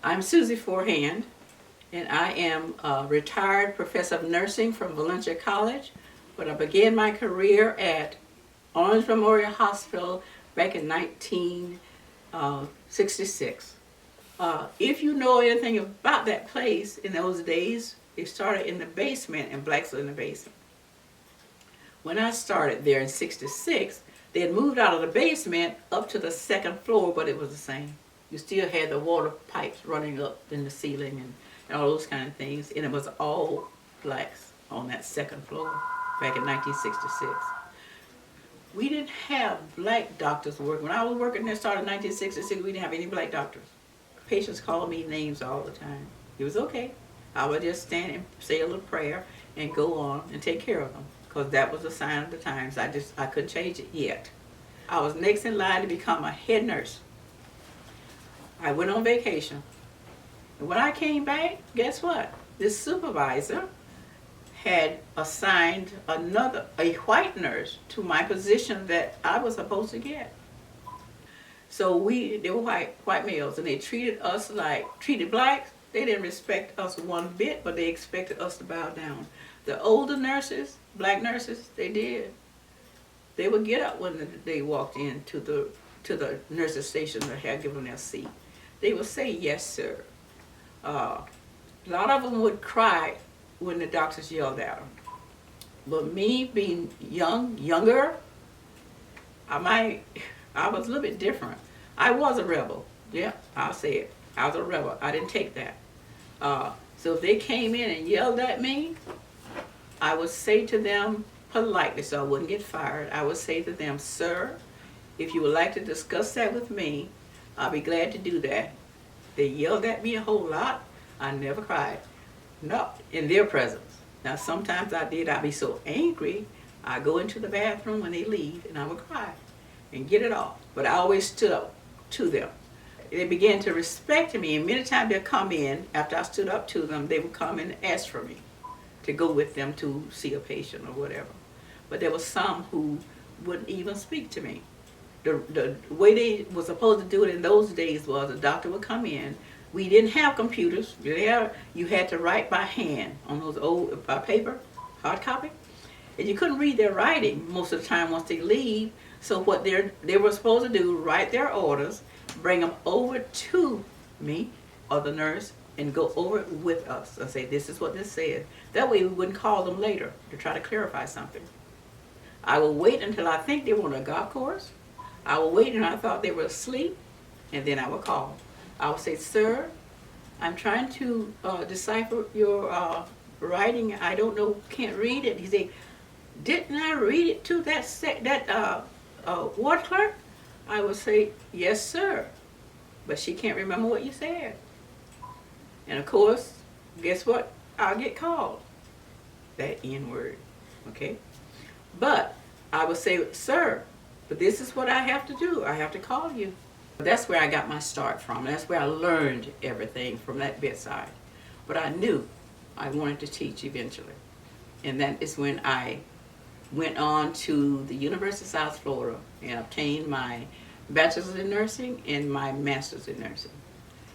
I'm Susie Forehand, and I am a retired professor of nursing from Valencia College, but I began my career at Orange Memorial Hospital back in 1966. If you know anything about that place, in those days, it started in the basement and blacks were in the basement. When I started there in 66, they had moved out of the basement up to the second floor, but it was the same. You still had the water pipes running up in the ceiling and all those kind of things, and it was all blacks on that second floor back in 1966. We didn't have black doctors working. When I was working there, started in 1966, we didn't have any black doctors. Patients called me names all the time. It was okay. I would just stand and say a little prayer and go on and take care of them, because that was a sign of the times. I couldn't change it yet. I was next in line to become a head nurse. I went on vacation. And when I came back, guess what? This supervisor had assigned a white nurse to my position that I was supposed to get. So they were white males, and they treated us treated blacks. They didn't respect us one bit, but they expected us to bow down. The older nurses, black nurses, they did. They would get up when they walked into the nurses' station to have given their seat. They would say, "Yes, sir." A lot of them would cry when the doctors yelled at them. But me being younger, I was a little bit different. I was a rebel. Yeah, I'll say it. I was a rebel. I didn't take that. So if they came in and yelled at me, I would say to them politely, so I wouldn't get fired, I would say to them, "Sir, if you would like to discuss that with me, I'll be glad to do that." They yelled at me a whole lot. I never cried. No, in their presence. Now sometimes I did. I'd be so angry, I'd go into the bathroom when they leave and I would cry and get it off. But I always stood up to them. They began to respect me, and many times they'd come in, after I stood up to them, they would come and ask for me to go with them to see a patient or whatever. But there were some who wouldn't even speak to me. The way they were supposed to do it in those days was a doctor would come in. We didn't have computers. You had to write by hand on those old paper, hard copy. And you couldn't read their writing most of the time once they leave. So what they were supposed to do, write their orders, bring them over to me or the nurse, and go over it with us and say, "This is what this said." That way we wouldn't call them later to try to clarify something. I would wait until I think they were on a golf course. I would wait until I thought they were asleep, and then I would call. I would say, "Sir, I'm trying to decipher your writing. I don't know, can't read it." He said, "Didn't I read it to that ward clerk?" I would say, "Yes, sir, but she can't remember what you said." And of course, guess what? I'll get called. That N word, okay? But I would say, "Sir, but this is what I have to do. I have to call you." That's where I got my start from. That's where I learned everything, from that bedside. But I knew I wanted to teach eventually. And that is when I went on to the University of South Florida and obtained my bachelor's in nursing and my master's in nursing.